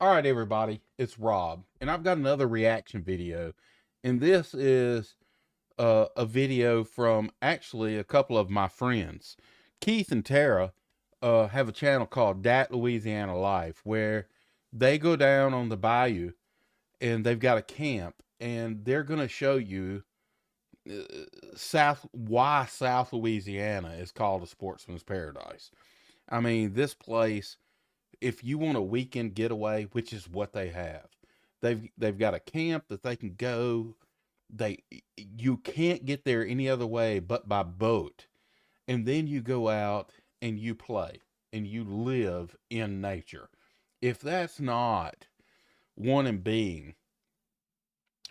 All right, everybody, it's Rob, and I've got another reaction video. And this is a video from actually a couple of my friends. Keith and Tara have a channel called Dat Louisiana Life, where they go down on the bayou and they've got a camp, and they're going to show you why South Louisiana is called a sportsman's paradise. I mean, this place, if you want a weekend getaway, which is what they have, they've got a camp that they can go. You can't get there any other way but by boat, and then you go out and you play and you live in nature. If that's not one and being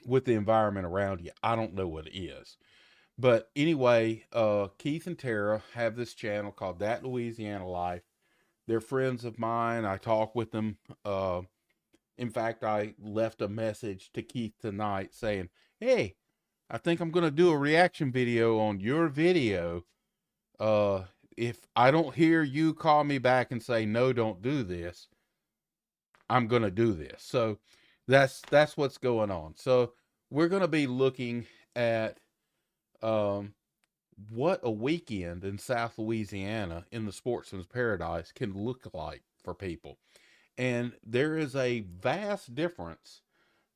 with the environment around you, I don't know what is. But anyway, Keith and Tara have this channel called Dat Louisiana Life. They're friends of mine. I talk with them. In fact, I left a message to Keith tonight saying, hey, I think I'm going to do a reaction video on your video. If I don't hear you call me back and say, no, don't do this, I'm going to do this. So that's what's going on. So we're going to be looking at what a weekend in South Louisiana in the sportsman's paradise can look like for people. And there is a vast difference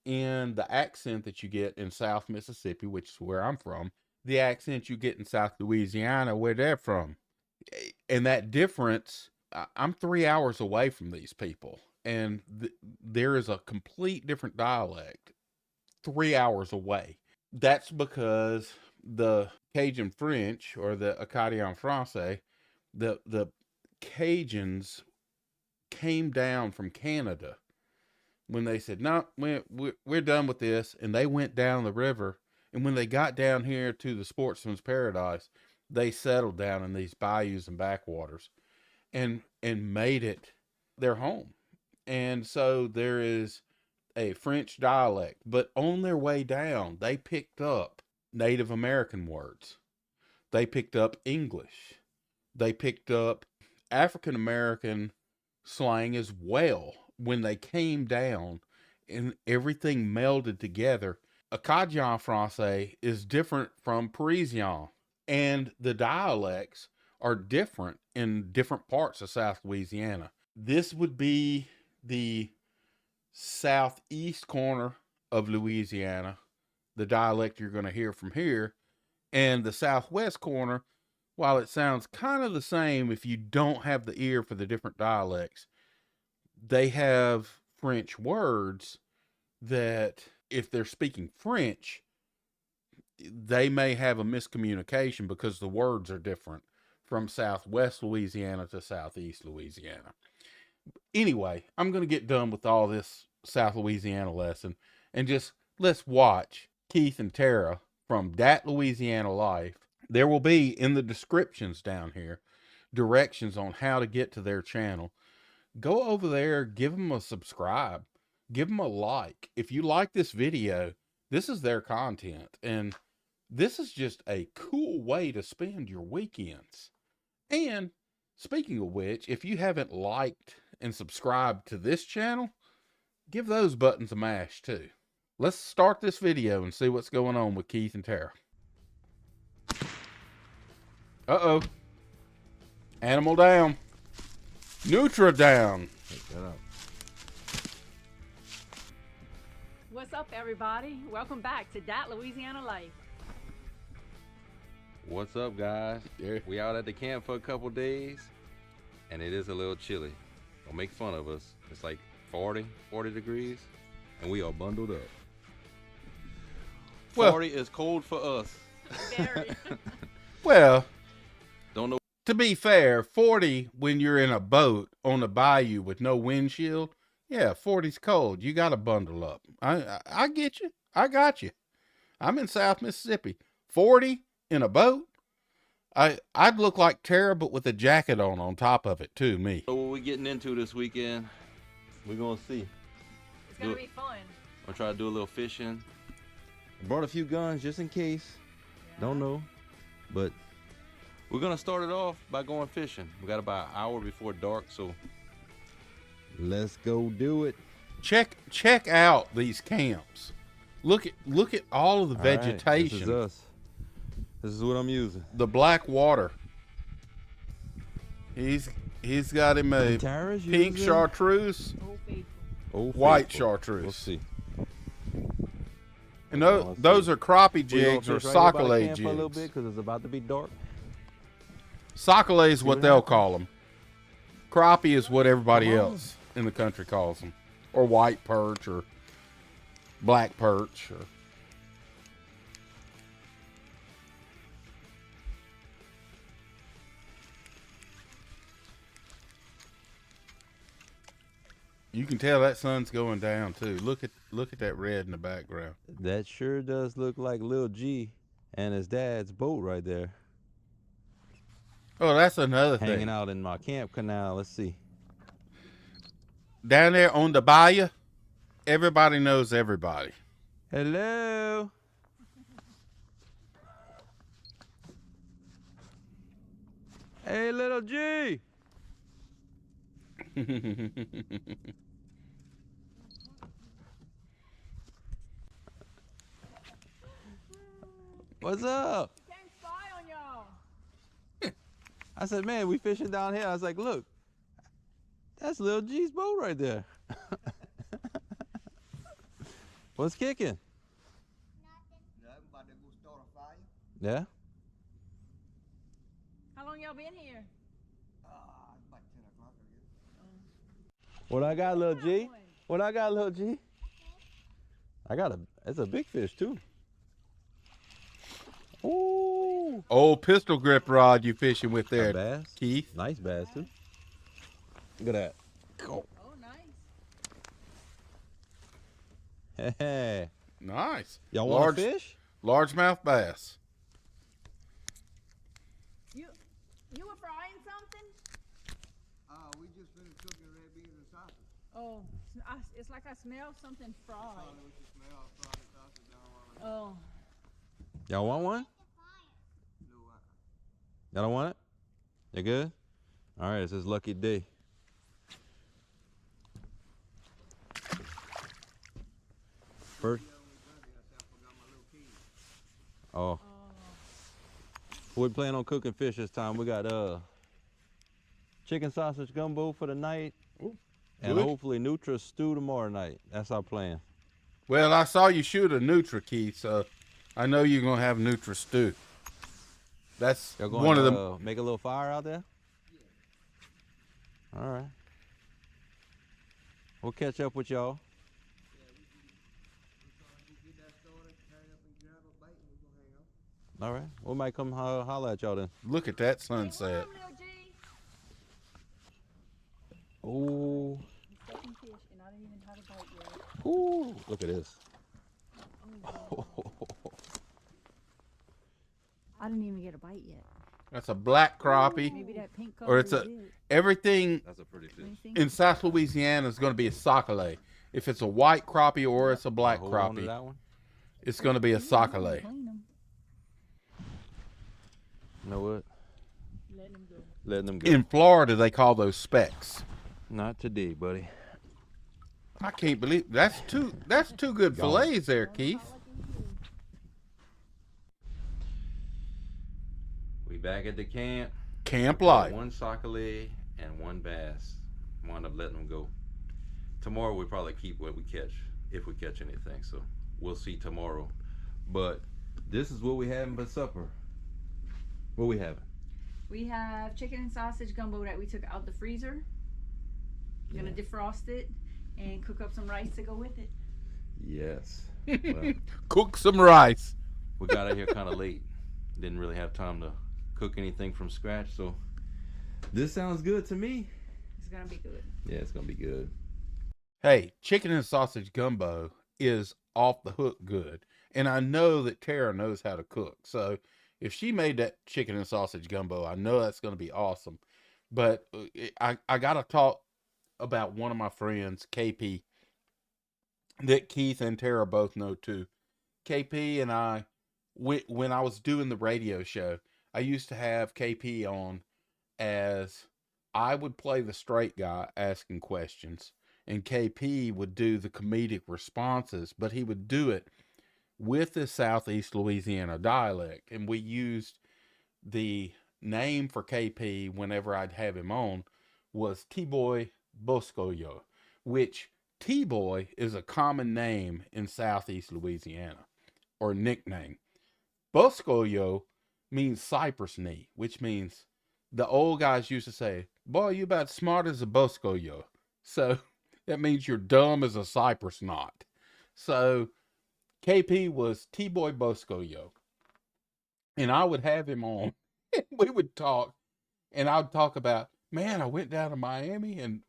in the accent that you get in South Mississippi, which is where I'm from, the accent you get in South Louisiana, where they're from. And that difference, I'm 3 hours away from these people, and there is a complete different dialect 3 hours away. That's because the Cajun French, or the Acadien Francais, the Cajuns came down from Canada when they said, no, we're done with this. And they went down the river. And when they got down here to the sportsman's paradise, they settled down in these bayous and backwaters and made it their home. And so there is a French dialect, but on their way down, they picked up Native American words. They picked up English. They picked up African American slang as well when they came down, and everything melded together. A Cajun Francais is different from Parisian, and the dialects are different in different parts of South Louisiana. This would be the southeast corner of Louisiana, the dialect you're going to hear from here, and the southwest corner, while it sounds kind of the same if you don't have the ear for the different dialects, they have French words that if they're speaking French, they may have a miscommunication because the words are different from southwest Louisiana to southeast Louisiana. Anyway, I'm going to get done with all this South Louisiana lesson and just let's watch Keith and Tara from Dat Louisiana Life. There will be in the descriptions down here directions on how to get to their channel. Go over there, give them a subscribe, give them a like. If you like this video, this is their content, and this is just a cool way to spend your weekends. And speaking of which, if you haven't liked and subscribed to this channel, give those buttons a mash too. Let's start this video and see what's going on with Keith and Tara. Uh-oh. Animal down. Nutra down. Shut up. What's up, everybody? Welcome back to Dat Louisiana Life. What's up, guys? Yeah. We out at the camp for a couple days, and it is a little chilly. Don't make fun of us. It's like 40 degrees, and we are bundled up. Well, 40 is cold for us. Very. Well, Don't know. to be fair, 40 when you're in a boat on the bayou with no windshield, yeah, 40's cold. You got to bundle up. I get you. I got you. I'm in South Mississippi. 40 in a boat? I'd look like Tara, but with a jacket on top of it too, me. So what we getting into this weekend, we're going to see. It's going to be fun. I'll try to do a little fishing. Brought a few guns just in case. Yeah. Don't know. But we're going to start it off by going fishing. We got about an hour before dark, so let's go do it. check out these camps. Look at all of the All right, vegetation. this is us. This is what I'm using. The black water. He's got him a Tara's pink using chartreuse, Old Faithful. Old white Faithful. chartreuse. We'll see. And Let's those see. are crappie We gonna jigs or fish right here by the sockeye camp for a little bit jigs. because it's about to be dark. Sockeye is See what what they'll happens. call them. Crappie is what everybody Come on. else in the country calls them, or white perch, or black perch, or. You can tell that sun's going down too. Look at that red in the background. That sure does look like Lil G and his dad's boat right there, Oh, that's another hanging thing. out in my camp canal. Let's see. Down there on the bayou, everybody knows everybody. Hello. Hey, Little G. What's up? Can't spy on y'all. I said, man, we fishing down here. I was like, look, that's Lil G's boat right there. What's kicking? Nothing about to go start a fire. Yeah? How long y'all been here? About 10 o'clock, I guess. What I got, Lil G? One. What I got, Lil G? It's a big fish too. Ooh. Old pistol grip rod you fishing with A there, bass. Keith. Nice bass too. Look at that. Oh, nice. Hey. Nice. Y'all want to fish? Largemouth bass. You were frying something? We just finished cooking red beans and sausage. Oh, it's like I smell something fried. Probably what you smell, fried sausage down while Oh, Y'all want one? No, Y'all don't want it? You good? All right, it's his lucky day. First. Oh. We plan on cooking fish this time. We got chicken sausage gumbo for the night, and good. hopefully Nutra stew tomorrow night. That's our plan. Well, I saw you shoot a Nutra, Keith, so I know you're gonna have Nutra stew. That's Y'all going one of to them. make a little fire out there? All right. We'll catch up with y'all. get that started, hurry up and grab a bite, and we're gonna hang out. All right. We might come holler at y'all then. Look at that sunset. Hey, Lil G. Oh. Second fish, and I didn't even have a bite yet. Ooh. Look at this. I didn't even get a bite yet. That's a black crappie. Maybe that pink color Or it's is a it. everything That's a pretty fish. Anything? in South Louisiana is going to be a sockeye. If it's a white crappie or it's a black Hold on to crappie, that one. it's going to be a sockeye. Clean 'em. You know what? Let 'em go. Letting them go. In Florida, they call those specks. Not today, buddy. I can't believe that's two good fillets there, Keith. We back at the camp. Camp life. One sockeye and one bass. Wound up letting them go. Tomorrow we probably keep what we catch, if we catch anything. So we'll see tomorrow. But this is what we having for supper. What we having? We have chicken and sausage gumbo that we took out the freezer. Gonna defrost it and cook up some rice to go with it. Yes. Well, Cook some rice. we got out here kind of late. Didn't really have time to cook anything from scratch. So this sounds good to me. It's gonna be good. Yeah, it's gonna be good. Hey, chicken and sausage gumbo is off the hook good. And I know that Tara knows how to cook. So if she made that chicken and sausage gumbo, I know that's going to be awesome. But I got to talk about one of my friends, KP, that Keith and Tara both know too. KP and I, when I was doing the radio show, I used to have KP on as I would play the straight guy asking questions, and KP would do the comedic responses, but he would do it with the Southeast Louisiana dialect. And we used the name for KP whenever I'd have him on was T-Boy Boscoyo, which T-Boy is a common name in Southeast Louisiana, or nickname. Boscoyo means cypress knee, which means the old guys used to say, boy, you about smart as a Boscoyo. So that means you're dumb as a cypress knot. So KP was T-Boy Boscoyo. And I would have him on. And we would talk. And I would talk about, man, I went down to Miami. And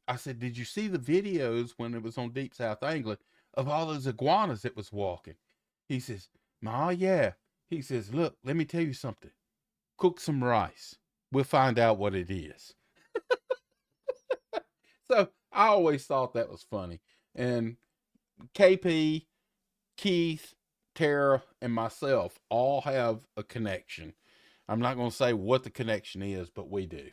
I said, did you see the videos when it was on Deep South England of all those iguanas that was walking? He says, Ma, yeah. He says, look, let me tell you something. Cook some rice. We'll find out what it is. So I always thought that was funny. And KP, Keith, Tara, and myself all have a connection. I'm not going to say what the connection is, but we do.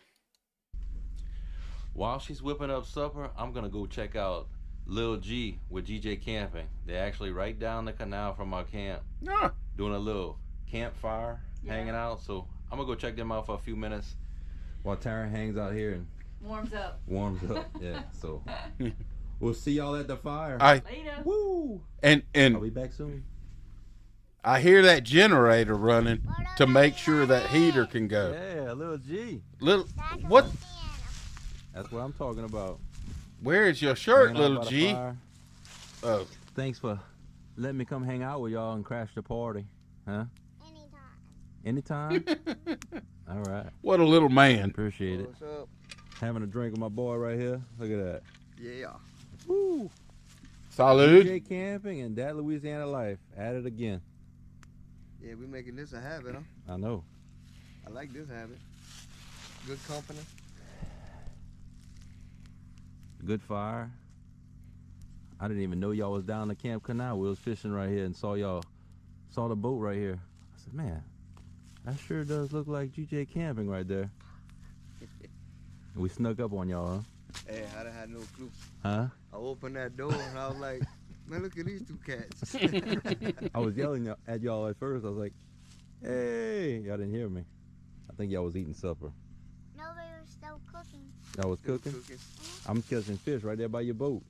While she's whipping up supper, I'm going to go check out Lil G with GJ Camping. They're actually right down the canal from our camp. Ah. Doing a little campfire, hanging out. So I'm going to go check them out for a few minutes while Tara hangs out here and Warms up. Yeah, so we'll see y'all at the fire. Later. Woo! And I'll be back soon. I hear that generator running to make sure that heater can go. Yeah, Lil G. What? That's what I'm talking about. Where is your shirt, Hanging out little by the G? fire. Oh, Thanks for letting me come hang out with y'all and crash the party. Huh? Anytime? All right. what a little man. Appreciate it. What's up? Having a drink with my boy right here. Look at that. Yeah. Woo! Salud. DJ Camping and Dat Louisiana Life. At it again. Yeah, we making this a habit, huh? I know. I like this habit. Good company. Good fire. I didn't even know y'all was down the Camp Canal. We was fishing right here and saw the boat right here. I said, man, that sure does look like GJ Camping right there. And we snuck up on y'all, Hey, I done had no clue. huh? I opened that door and I was like, man, look at these two cats. I was yelling at y'all at first. I was like, hey, y'all didn't hear me. I think y'all was eating supper. No, we were still cooking. Y'all was cooking? I'm catching fish right there by your boat.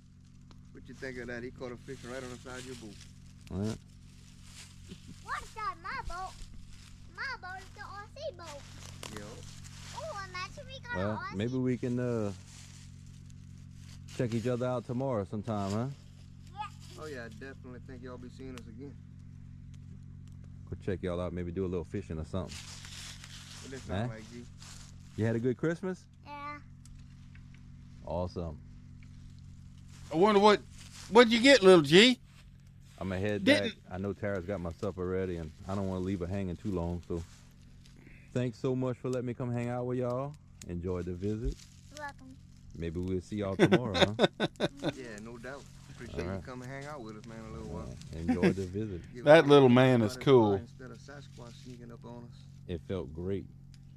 What you think of that? He caught a fish right on the side of your boat. All right. What's that? My boat? My boat is the RC boat. Yo. Oh, imagine we got Well, an RC. maybe we can check each other out tomorrow sometime, huh? Oh yeah, I definitely think y'all be seeing us again. Go check y'all out. Maybe do a little fishing or something. What this sound Huh? like, G? You had a good Christmas? Yeah. Awesome. I wonder what'd you get, little G? I'm gonna head Didn't- back. I know Tara's got my supper ready, and I don't want to leave her hanging too long. So, thanks so much for letting me come hang out with y'all. Enjoy the visit. Welcome. Maybe we'll see y'all tomorrow, huh? Yeah, no doubt. Appreciate you Alright. coming hang out with us, man, a little while. Enjoy the visit. Give That us little a man by is this cool. fire Instead of Sasquatch sneaking up on us. It felt great.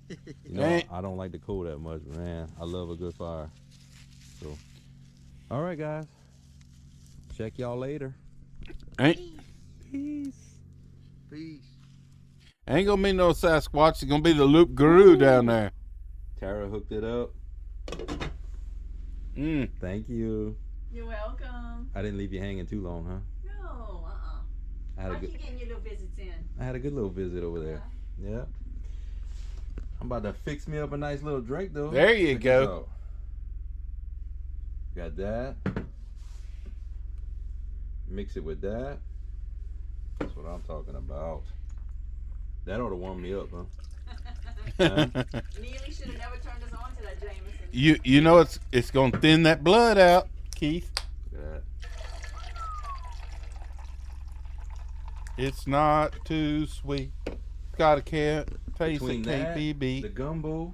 You know, Ain't- I don't like the cold that much, but man, I love a good fire. So, all right, guys. Check y'all later. Ain't Peace. Peace. ain't gonna be no Sasquatch. It's gonna be the Loop Guru down there. Tara hooked it up. Mm. Thank you. You're welcome. I didn't leave you hanging too long, huh? No, I had a I good, keep getting your little visits in. I had a good little visit over there. Yeah. I'm about to fix me up a nice little drink though. There you Check go. this out. Got that. Mix it with that. That's what I'm talking about. That ought to warm me up, huh? Neely should have never turned us on to that Jameson. You know it's gonna thin that blood out, Keith. Look at that. It's not too sweet. Got a cat. Taste Between it, that, KPB. the gumbo,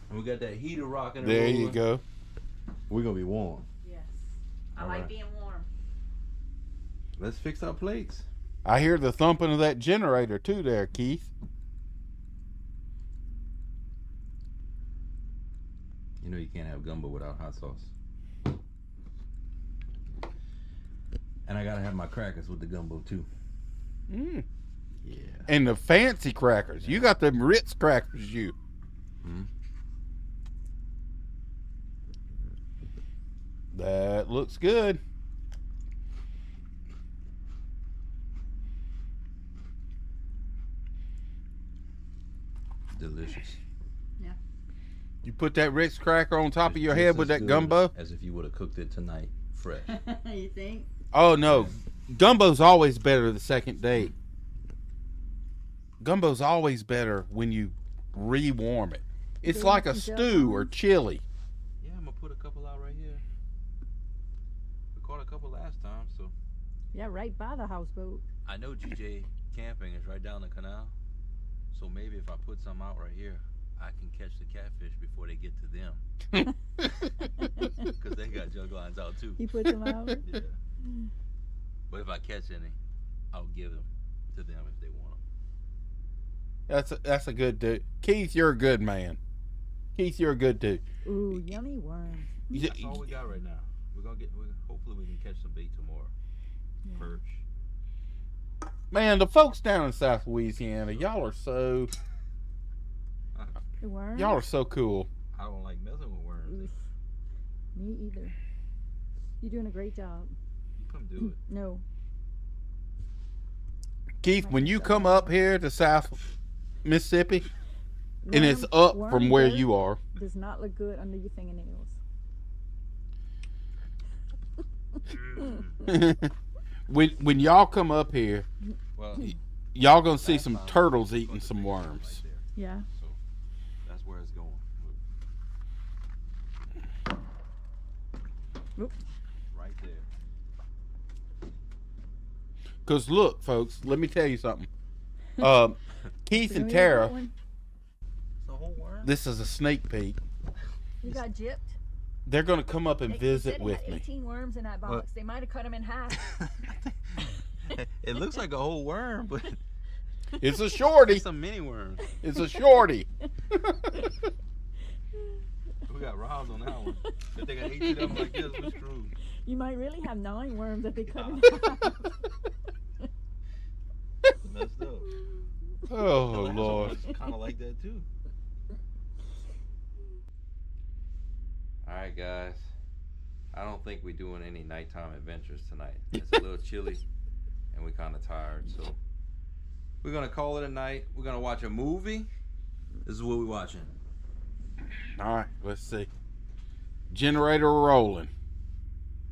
and we got that heater rocking and There you rolling. go. We're gonna be warm. Yes. I All like right. being warm. Let's fix our plates. I hear the thumping of that generator too there, Keith. You know you can't have gumbo without hot sauce. And I gotta have my crackers with the gumbo too. Mm. Yeah. And the fancy crackers. You got them Ritz crackers, you. Hmm? That looks good. Delicious. You put that Ritz cracker on top of your Just head with as that good gumbo? as if you would have cooked it tonight, fresh. You think? Oh, no. Gumbo's always better the second day. Gumbo's always better when you rewarm it. It's They like a can tell stew how. or chili. Yeah, I'm gonna put a couple out right here. We caught a couple last time, so. Yeah, right by the houseboat. I know GJ Camping is right down the canal, so maybe if I put some out right here, I can catch the catfish before they get to them. Because they got jug lines out too. He put them out. Yeah. But if I catch any, I'll give them to them if they want them. That's a good dude. Keith, you're a good man. Keith, you're a good dude. Ooh, yummy worms. That's all we got right now. Hopefully we can catch some bait tomorrow. Yeah. Perch. Man, the folks down in South Louisiana, y'all are so The worms? y'all are so cool. I don't like messing with worms. Oof. Me either. You're doing a great job. You come do it. No. Keith, when you come up here to South Mississippi, and it's up from where you are. Does not look good under your fingernails. when y'all come up here, Well, y'all gonna see last some time turtles we eating put some the bait out worms. right there. Yeah. So that's where it's going. Oop. Right there. Cause look, folks, let me tell you something. Keith Can and we have Tara, that one? It's a whole worm. this is a sneak peek. You got gypped? They're gonna come up and They visit said he with had me. 18 worms in that box. What? They might have cut them in half. It looks like a whole worm, but It's a shorty. it's some mini worms. It's a shorty. We got robbed on that one. If they got 18 of them like this, we're screwed. You might really have 9 worms that they cut in half. Messed up. Oh Lord. Kind of like that too. All right, guys. I don't think we're doing any nighttime adventures tonight. It's a little chilly, and we're kind of tired, so we're gonna call it a night. We're gonna watch a movie. This is what we're watching. All right, let's see. Generator rolling.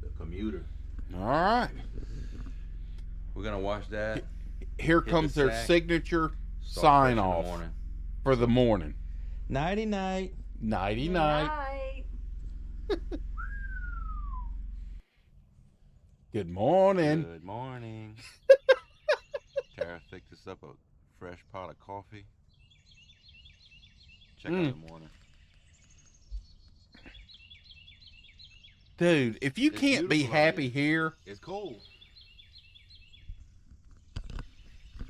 The Commuter. All right. We're gonna watch that. Here Hit comes the their sack. signature Start sign fresh in the off morning. for the morning. Nighty night. Nighty night. Right. Good morning. Good morning. Tara picked us up a fresh pot of coffee. Check out the morning. Dude, if you It's can't be beautiful out happy here, It's cold.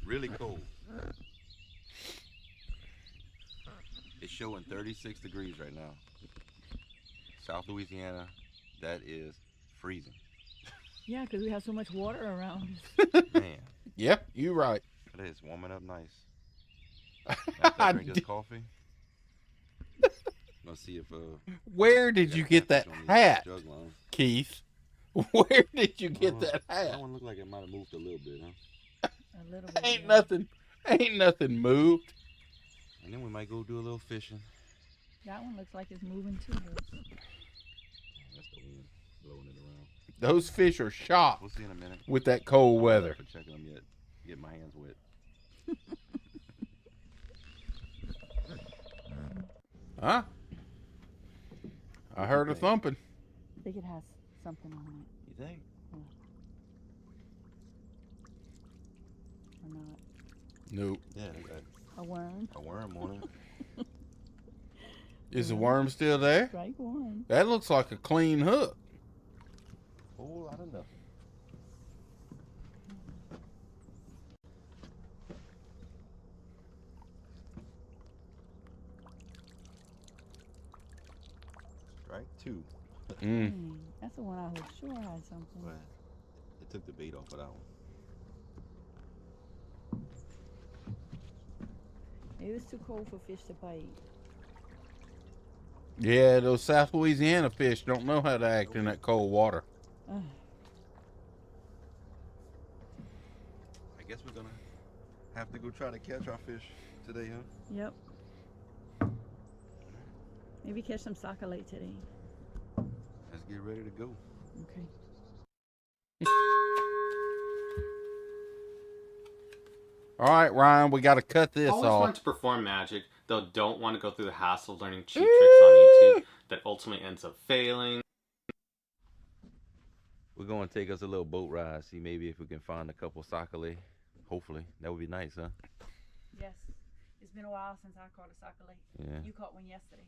Really cold. It's showing 36 degrees right now. South Louisiana, that is freezing. Yeah, because we have so much water around. Man, yep, you right. that is warming up nice. After I drink this coffee, let's see if Where did you get that hat, jug line. Keith? Where did you get that hat? That one looked like it might have moved a little bit, huh? A little bit. Ain't yeah. nothing moved. And then we might go do a little fishing. That one looks like it's moving too. But That's the wind blowing it around. Those fish are shot We'll see in a minute. with that cold I'm weather. not for checking them yet. Get my hands wet. Huh? I heard a thumping. I think it has something on it You think? or not. Nope. Yeah, they got A worm. a worm on it. Is the worm still there? Strike one. That looks like a clean hook. Whole lot of nothing. Strike two. Mm. That's the one I was sure had something. But it took the bait off of that one. It was too cold for fish to bite. Yeah, those South Louisiana fish don't know how to act in that cold water. I guess we're gonna have to go try to catch our fish today, huh? Yep. Maybe catch some sac-a-lait today. Let's get ready to go. Okay. All right, Ryan, we got to cut this Always off. want to perform magic, though don't want to go through the hassle of learning cheap tricks on YouTube that ultimately ends up failing. We're gonna take us a little boat ride, see maybe if we can find a couple sac-a-lait. Hopefully, that would be nice, huh? Yes. It's been a while since I caught a sac-a-lait. Yeah. You caught one yesterday.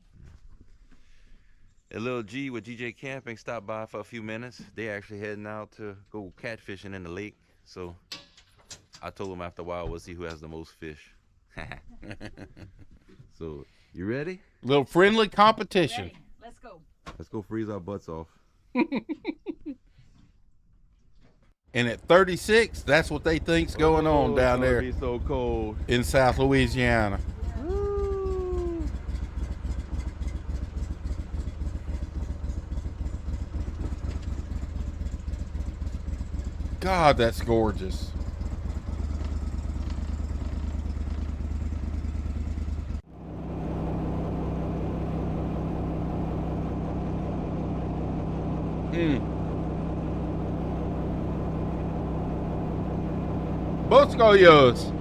A little G with GJ Camping stopped by for a few minutes. They actually heading out to go catfishing in the lake. So I told them after a while we'll see who has the most fish. So you ready? Little friendly competition. Ready? Let's go. Let's go freeze our butts off. And at 36, that's what they think's going on down there It's gonna be so cold. in South Louisiana. God, that's gorgeous. Boscoyos.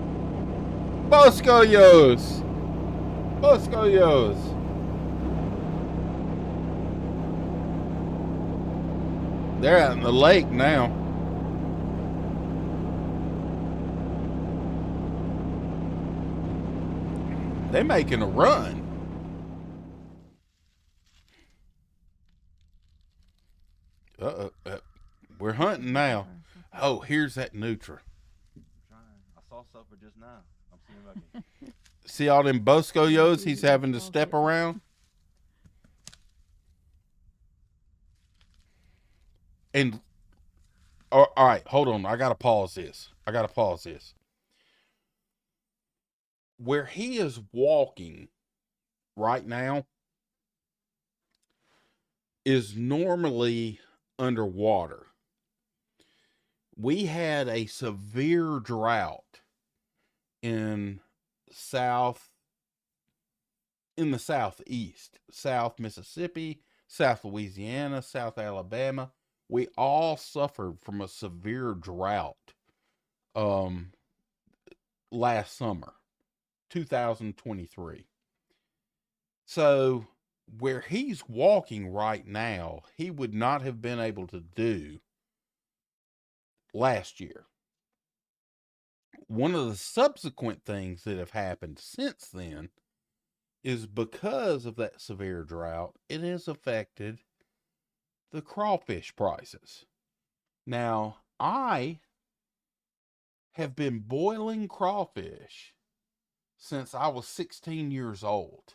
Boscoyos. Boscoyos. They're out in the lake now. They're making a run. We're hunting now. Oh, here's that Nutra. I saw supper just now. I'm seeing if I can. See all them Boscoyos he's having to step around? And, all right, hold on. I got to pause this. Where he is walking right now is normally underwater. We had a severe drought in the southeast, South Mississippi, South Louisiana, South Alabama. We all suffered from a severe drought last summer, 2023. So where he's walking right now, he would not have been able to do last year. One of the subsequent things that have happened since then is because of that severe drought, it has affected the crawfish prices. Now, I have been boiling crawfish since I was 16 years old.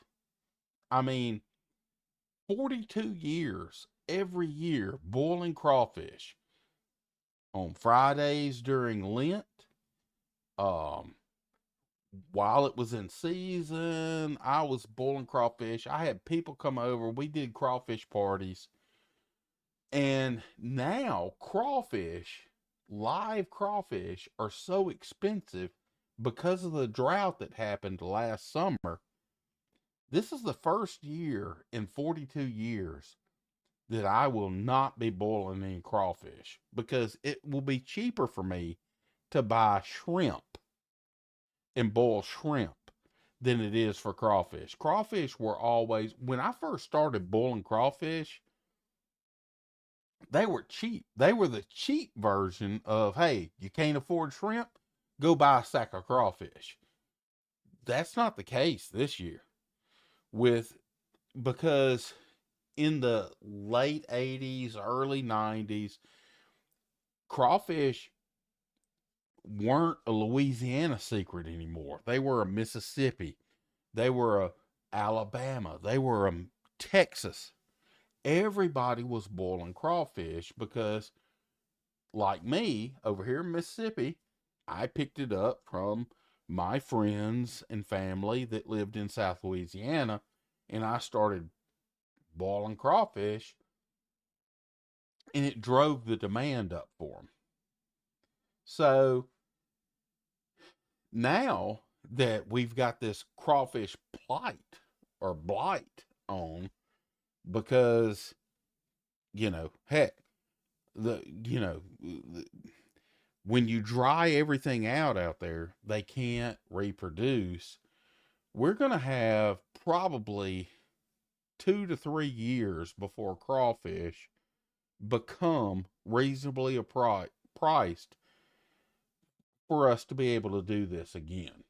I mean, 42 years, every year, boiling crawfish. On Fridays during Lent, while it was in season, I was boiling crawfish. I had people come over. We did crawfish parties. And now live crawfish are so expensive because of the drought that happened last summer. This is the first year in 42 years that I will not be boiling any crawfish because it will be cheaper for me to buy shrimp and boil shrimp than it is for crawfish. Crawfish were always, when I first started boiling crawfish, they were cheap. They were the cheap version of, hey, you can't afford shrimp? Go buy a sack of crawfish. That's not the case this year. Because in the late 80s, early 90s, crawfish weren't a Louisiana secret anymore. They were a Mississippi. They were a Alabama. They were a Texas. Everybody was boiling crawfish because like me over here in Mississippi, I picked it up from my friends and family that lived in South Louisiana, and I started boiling crawfish, and it drove the demand up for them. So now that we've got this crawfish plight or blight on, because, heck, when you dry everything out there, they can't reproduce. We're going to have probably 2 to 3 years before crawfish become reasonably priced for us to be able to do this again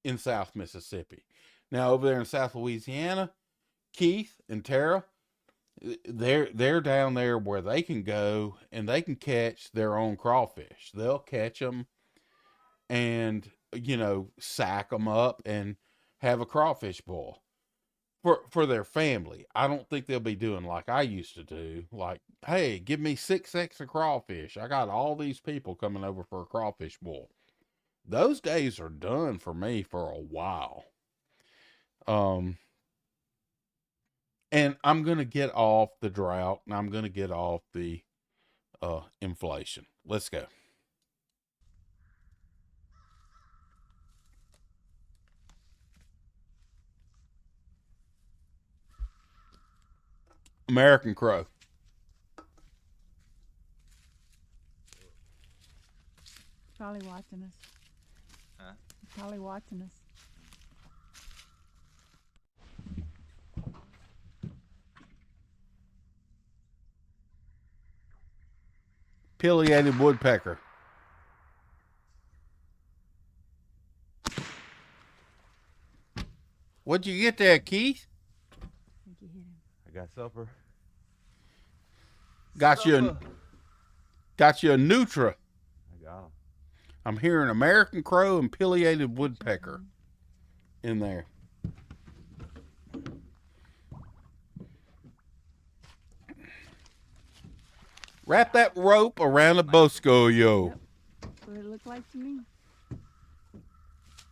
in South Mississippi. Now, over there in South Louisiana, Keith and Tara, they're down there where they can go and they can catch their own crawfish. They'll catch them and, sack them up and have a crawfish boil for their family. I don't think they'll be doing like I used to do. Like, hey, give me 6 extra crawfish. I got all these people coming over for a crawfish boil. Those days are done for me for a while. And I'm going to get off the drought, and I'm going to get off the inflation. Let's go. American Crow. Probably watching us. Huh? Probably watching us. Pileated woodpecker. What'd you get there, Keith? I think you hit him. I got supper. Got you a Nutra. I got him. I'm hearing American Crow and Pileated woodpecker in there. Wrap that rope around the Bosco, yo. Yep. That's what it looked like to me.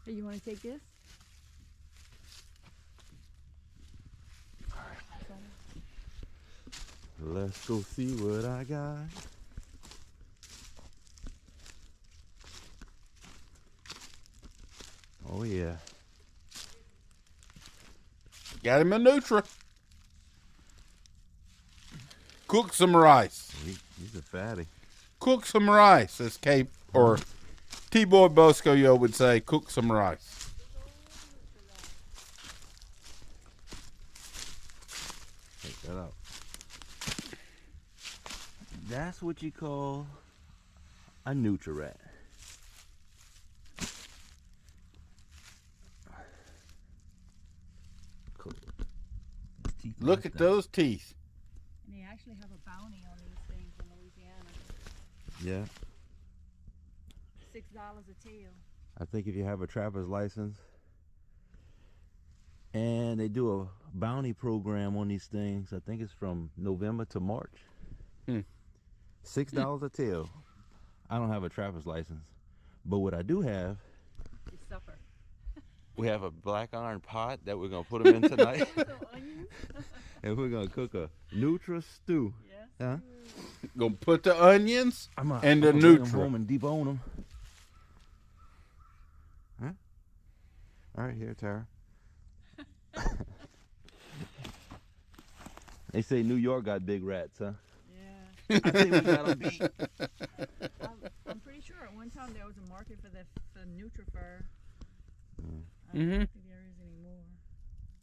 Hey, you want to take this? Let's go see what I got. Oh yeah. Got him a Nutra. Cook some rice. He's a fatty. Cook some rice, as Cape or T-Boy Bosco yo would say. Cook some rice. Take that out. That's what you call a Nutra rat. Cool. Look at those teeth. And they actually have a bounty on these things in Louisiana. Yeah. $6 a tail. I think if you have a trapper's license and they do a bounty program on these things, I think it's from November to March. $6 a tail. I don't have a trapper's license, but what I do have, It's supper. we have a black iron pot that we're gonna put them in tonight, Onions? and we're gonna cook a Nutra stew. Yes. Huh? Gonna put the onions I'm and the gonna bring 'em Nutra. home and debone them. Huh? All right, here, Tara. They say New York got big rats, huh? Yeah. I think we got 'em beat. I'm pretty sure at one time there was a market for the Nutrafur. Mm. I don't think there is anymore.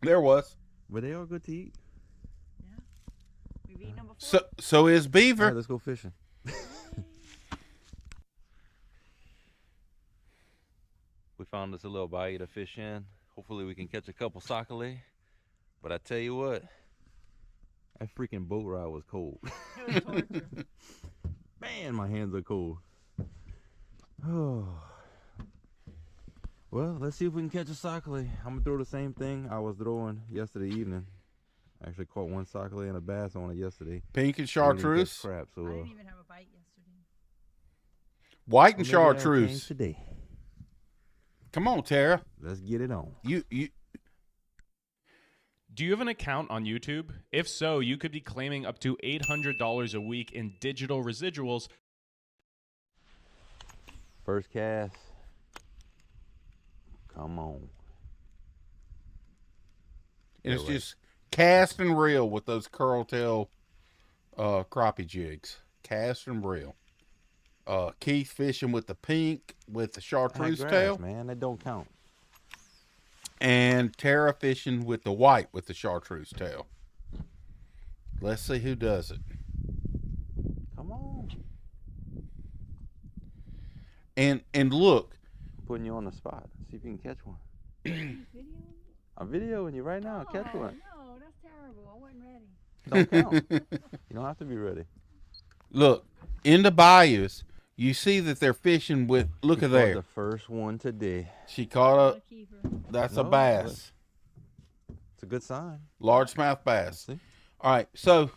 There was. But they are good to eat. Yeah. We've eaten them before. So is All beaver. right, let's go fishing. We found us a little bayou to fish in. Hopefully we can catch a couple sockeye. But I tell you what, that freaking boat ride was cold. It was torture. Man, my hands are cold. Oh. Well, let's see if we can catch a sockeye. I'm gonna throw the same thing I was throwing yesterday evening. I actually caught one sockeye and a bass on it yesterday. Pink and I didn't catch chartreuse. crap, so I didn't even have a bite yesterday. White and Or maybe that'll change chartreuse. today. Come on, Tara. Let's get it on. You Do you have an account on YouTube? If so, you could be claiming up to $800 a week in digital residuals. First cast. Come on. and it's That way. just cast and reel with those curl tail crappie jigs. Cast and reel. Keith fishing with the pink with the chartreuse Grass, tail. man, that don't count. And Tara fishing with the white with the chartreuse tail. Let's see who does it. Come on. And look, Putting you on the spot. See if you can catch one. Video? I'm videoing you right now. Catch one. No, that's terrible. I wasn't ready. Don't count. You don't have to be ready. look, in the bayous, you see that they're fishing with, look She at caught there. The first one today. She caught I'll a, keep her. that's a No, bass. It's a good sign. Largemouth bass. See? All right, so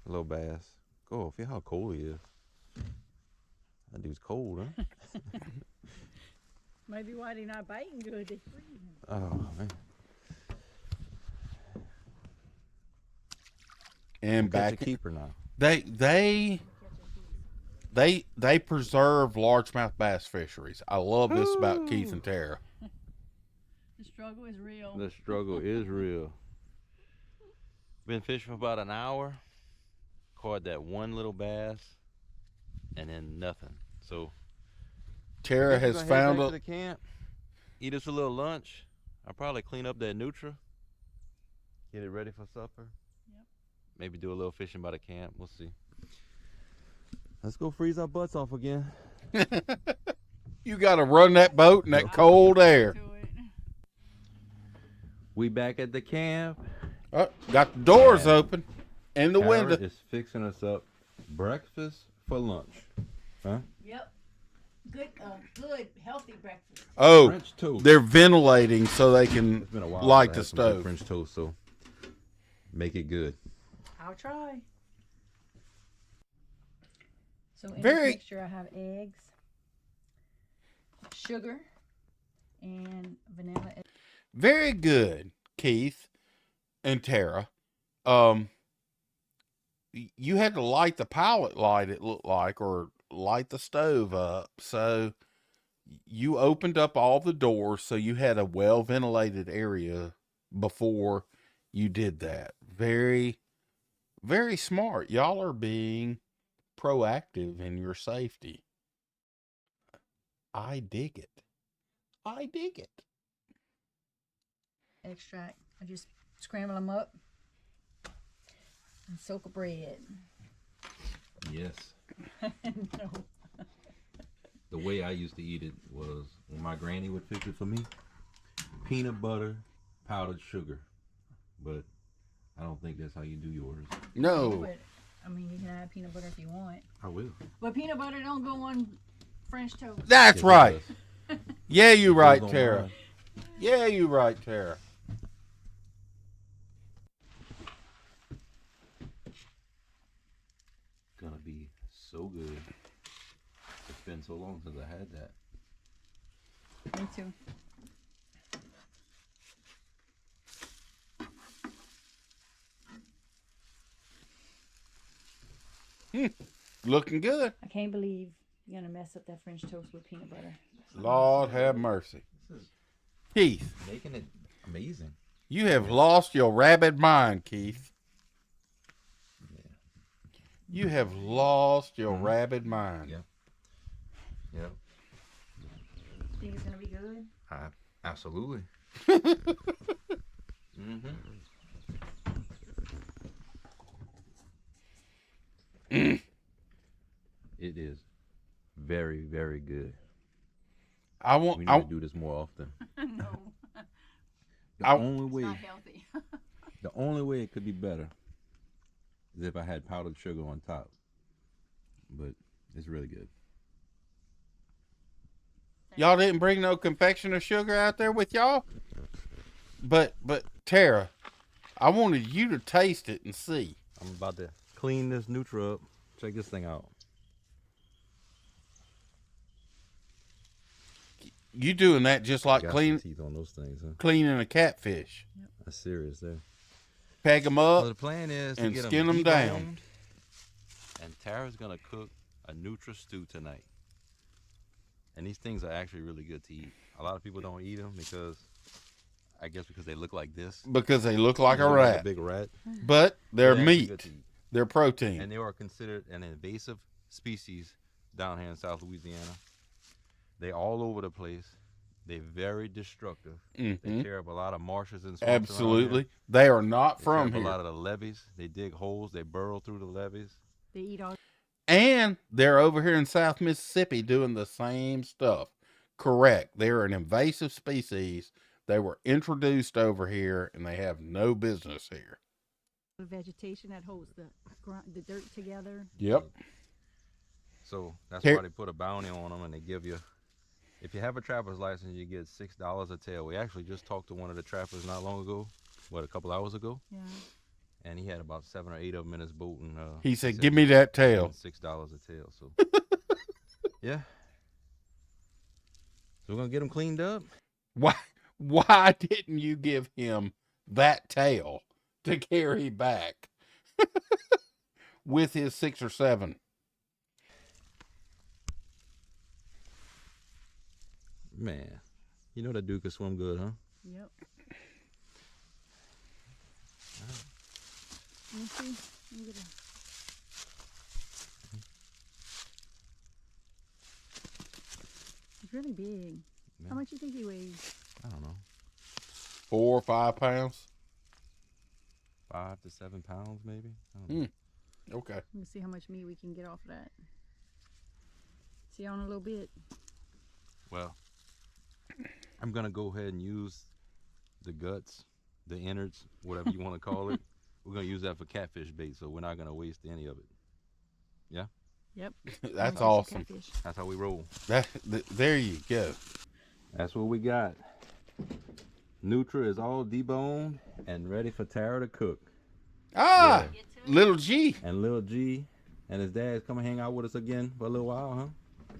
A little bass. Go, feel how cold he is. That dude's cold, huh? Maybe why they not biting good. They freezing. Oh, man. and Catch a back keeper now. they preserve largemouth bass fisheries. I love this about Keith and Tara. The struggle is real. The struggle is real. Been fishing for about an hour. Caught that one little bass. And then nothing. So Tara guess we're has gonna head found back a to the camp. Eat us a little lunch. I'll probably clean up that Nutra. Get it ready for supper. Yep. Maybe do a little fishing by the camp. We'll see. Let's go freeze our butts off again. You got to run that boat in that cold air. To it. We back at the camp. Got the doors Yeah. open and the Tara window. is fixing us up breakfast for lunch. Yep. Good, healthy breakfast. Oh, French toast. they're ventilating so they can It's been a while. light since the I had some good stove. French toast, so make it good. I'll try. So in Very- this mixture I have eggs, sugar, and vanilla. Very good, Keith and Tara. You had to light the pallet light, it looked like, or light the stove up. So you opened up all the doors so you had a well ventilated area before you did that. Very, very smart. Y'all are being proactive in your safety. I dig it. I dig it. Extract. I just scramble them up and soak a bread. Yes. No. The way I used to eat it was when my granny would fix it for me, peanut butter, powdered sugar. But I don't think that's how you do yours. No. But, I mean, you can add peanut butter if you want. I will. But peanut butter don't go on French toast. That's Yes, it right. does. Yeah, you right, Goes on Tara. mine. Yeah, you right, Tara. Gonna be so good. It's been so long since I had that. Me too. Looking good. I can't believe you're gonna mess up that French toast with peanut butter. Lord have mercy. This is Keith, making it amazing. you have lost your rabid mind, Keith. You have lost your rabid mind. Yeah. Yep. Think it's gonna be good? Absolutely. It is very, very good. I We want. need I, to do this more often. No, The I- only it's way, not healthy. the only way it could be better is if I had powdered sugar on top. But it's really good. y'all didn't bring no confection of sugar out there with y'all. But Tara, I wanted you to taste it and see. I'm about to clean this Nutra up. Check this thing out. You doing that just like Got some teeth on those things, huh? cleaning a catfish. That's serious there. Peg them So up. the plan is to and get skin them 'em down. And Tara's gonna cook a Nutra stew tonight. And these things are actually really good to eat. A lot of people don't eat them because, I guess, because they look like this. Because they look like They a look rat. like a big rat. But they're They're actually good meat. to eat. They're protein. And they are considered an invasive species down here in South Louisiana. They're all over the place. They're very destructive. They tear up a lot of marshes and swamps. Absolutely. They are not from here. here. A lot of the levees. They dig holes. They burrow through the levees. They eat all. And they're over here in South Mississippi doing the same stuff. Correct. They're an invasive species. They were introduced over here, and they have no business here. The vegetation that holds the dirt together. Yep. So that's Here- why they put a bounty on them, and they give you, if you have a trapper's license, you get $6 a tail. We actually just talked to one of the trappers not long ago, a couple hours ago, Yeah. and he had about 7 or 8 of them in his boat, and He said, "Give me that tail." $6 a tail. So yeah. So we're gonna get them cleaned up. Why didn't you give him that tail to carry back with his 6 or 7? Man, you know that dude could swim good, huh? Yep. Let me see. Let me get a... He's really big. Yeah. How much do you think he weighs? I don't know, 4 or 5 pounds. 5 to 7 pounds, maybe. I don't know. Okay. Let me see how much meat we can get off of that. See on a little bit. Well, I'm gonna go ahead and use the guts, the innards, whatever you want to call it. We're gonna use that for catfish bait, so we're not gonna waste any of it. Yeah, Yep. That's Some awesome. catfish. that's how we roll. There you go. That's what we got. Nutra is all deboned and ready for Tara to cook. Ah, little G. And Lil G and his dad's coming hang out with us again for a little while, huh?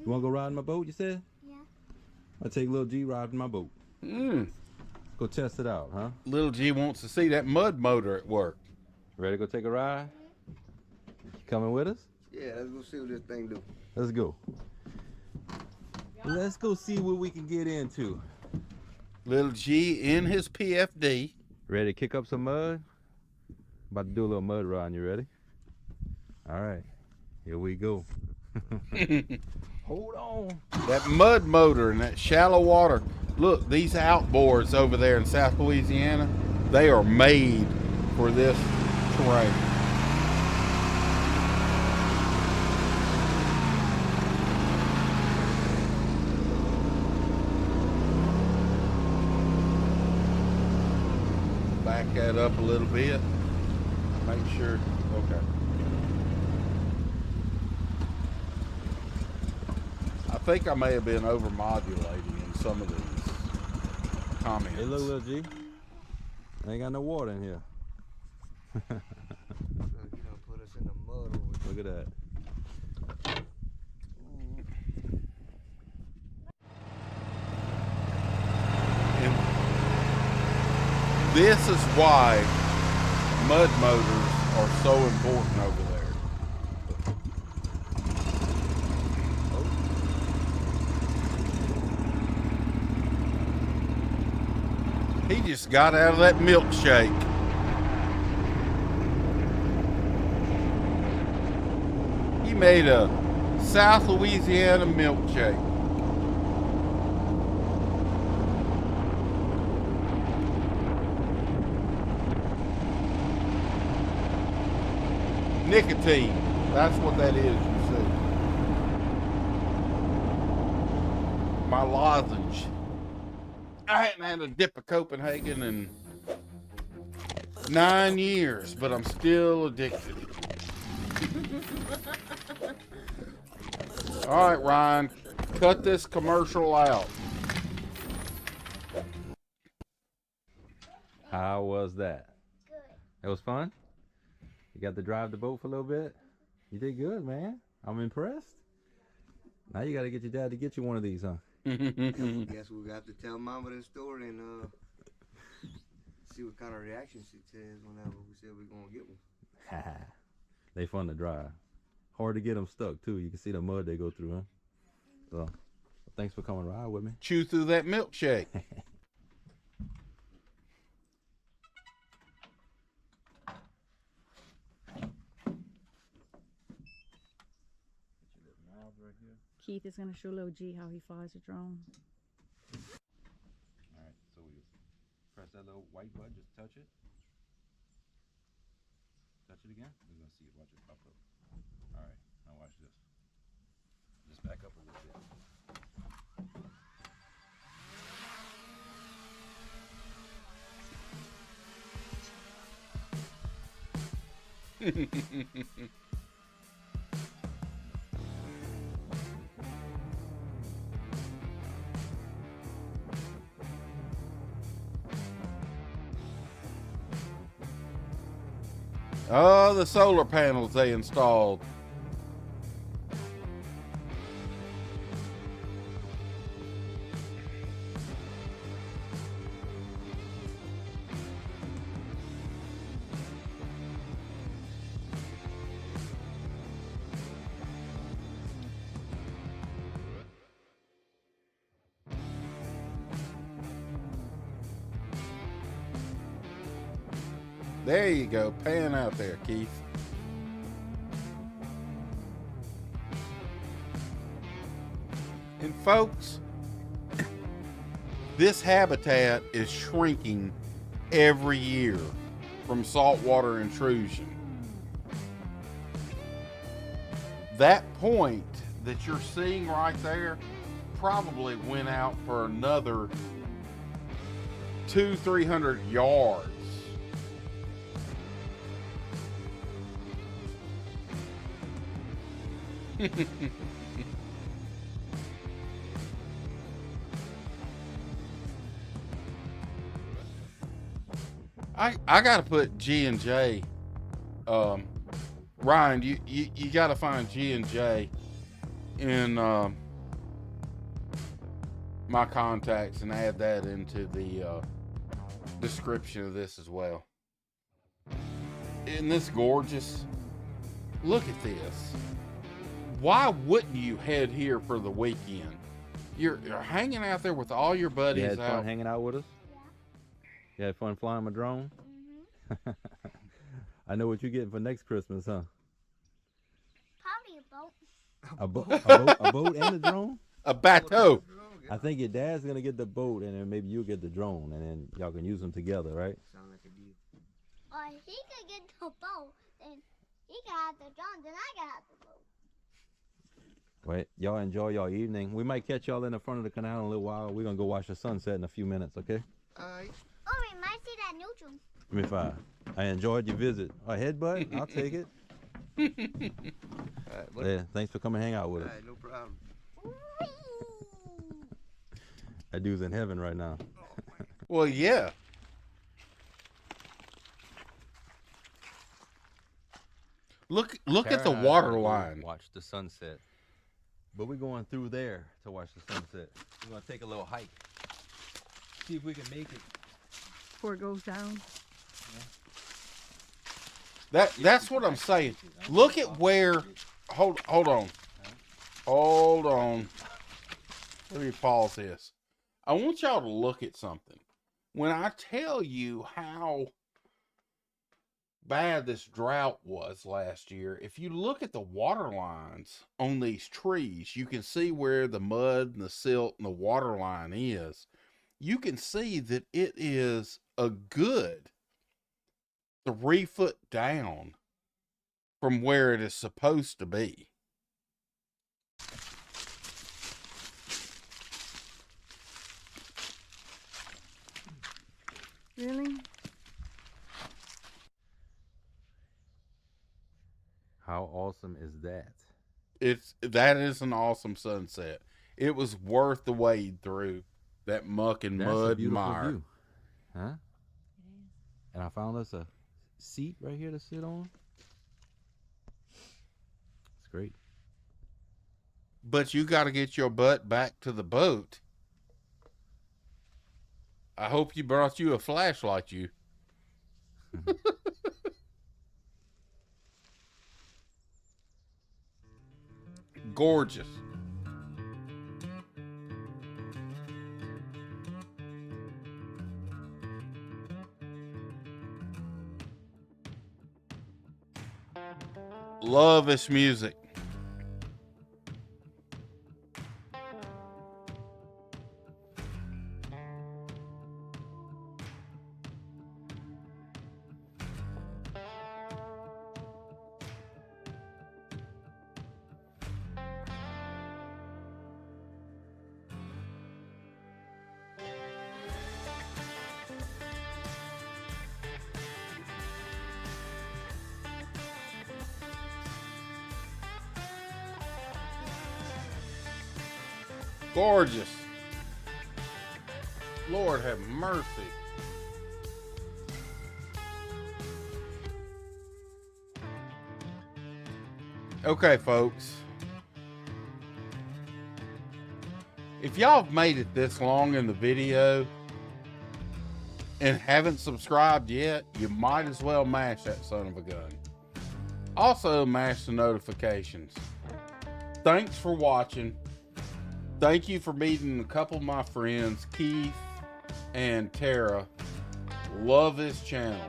You wanna go ride in my boat, you said? Yeah. I'll take Lil G riding my boat. Go test it out, huh? Little G wants to see that mud motor at work. Ready to go take a ride? You coming with us? Yeah, let's go see what this thing do. Let's go. Let's go see what we can get into. Little G in his PFD. Ready to kick up some mud? About to do a little mud ride. You ready? All right. Here we go. Hold on. That mud motor in that shallow water. Look, these outboards over there in South Louisiana, they are made for this terrain. Back that up a little bit. Make sure. Okay. I think I may have been over-modulating in some of these comments. Hey, look, Lil G. I ain't got no water in here. So, you know, put us in the mud over there. Look at that. And this is why mud motors are so important over there. He just got out of that milkshake. He made a South Louisiana milkshake. Nicotine. That's what that is, you see. My lozenge. I hadn't had a dip of Copenhagen in 9 years, but I'm still addicted. All right, Ryan, cut this commercial out. How was that? Good. It was fun? You got to drive the boat for a little bit? You did good, man. I'm impressed. Now you got to get your dad to get you one of these, huh? Guess we got to tell Mama the story and see what kind of reaction she says whenever we say we're gonna get one. They fun to drive. Hard to get them stuck too. You can see the mud they go through, huh? So, thanks for coming ride with me. Chew through that milkshake. Keith is gonna show little G how he flies a drone. All right, so we just press that little white button, just touch it. Touch it again. We're gonna see it. Watch it pop up. All right, now watch this. Just back up a little bit. Oh, the solar panels they installed. There you go. Pan out there, Keith. And folks, this habitat is shrinking every year from saltwater intrusion. That point that you're seeing right there probably went out for another 200-300 yards. I gotta put G and J. Ryan, you gotta find G and J in my contacts and add that into the description of this as well. Isn't this gorgeous? Look at this. Why wouldn't you head here for the weekend? You're hanging out there with all your buddies. You had fun out. hanging out with us? Yeah. You had fun flying my drone? I know what you're getting for next Christmas, huh? Probably a boat. A boat and a drone? A bateau. I think your dad's gonna get the boat, and then maybe you'll get the drone, and then y'all can use them together, right? Sound like a deal. Or he could get the boat, then he can have the drone, then I can have the boat. Wait, y'all enjoy your evening. We might catch y'all in the front of the canal in a little while. We're gonna go watch the sunset in a few minutes, okay? Alright. Oh, we might see that Nutra. Give me 5. I enjoyed your visit. A headbutt? I'll take it. Alright, what? Yeah, thanks for coming hang out with us. Alright, no problem. That dude's in heaven right now. Well, yeah. Look at the Tara and I water gotta go line. Watch the sunset. But we're going through there to watch the sunset. We're gonna take a little hike. See if we can make it. Before it goes down. That's what I'm saying. Look at where. Hold on. Hold on. Let me pause this. I want y'all to look at something. When I tell you how bad this drought was last year, if you look at the water lines on these trees, you can see where the mud and the silt and the water line is. You can see that it is a good 3 foot down from where it is supposed to be. Really? How awesome is that? That is an awesome sunset. It was worth the wade through that muck and That's a mud and beautiful mire. view. Huh? And I found us a seat right here to sit on. It's great. But you got to get your butt back to the boat. I hope you brought you a flashlight, you. Gorgeous. Love this music. Gorgeous. Lord have mercy. Okay, folks. If y'all have made it this long in the video and haven't subscribed yet, you might as well mash that son of a gun. Also, mash the notifications. Thanks for watching. Thank you for meeting a couple of my friends, Keith and Tara. Love this channel.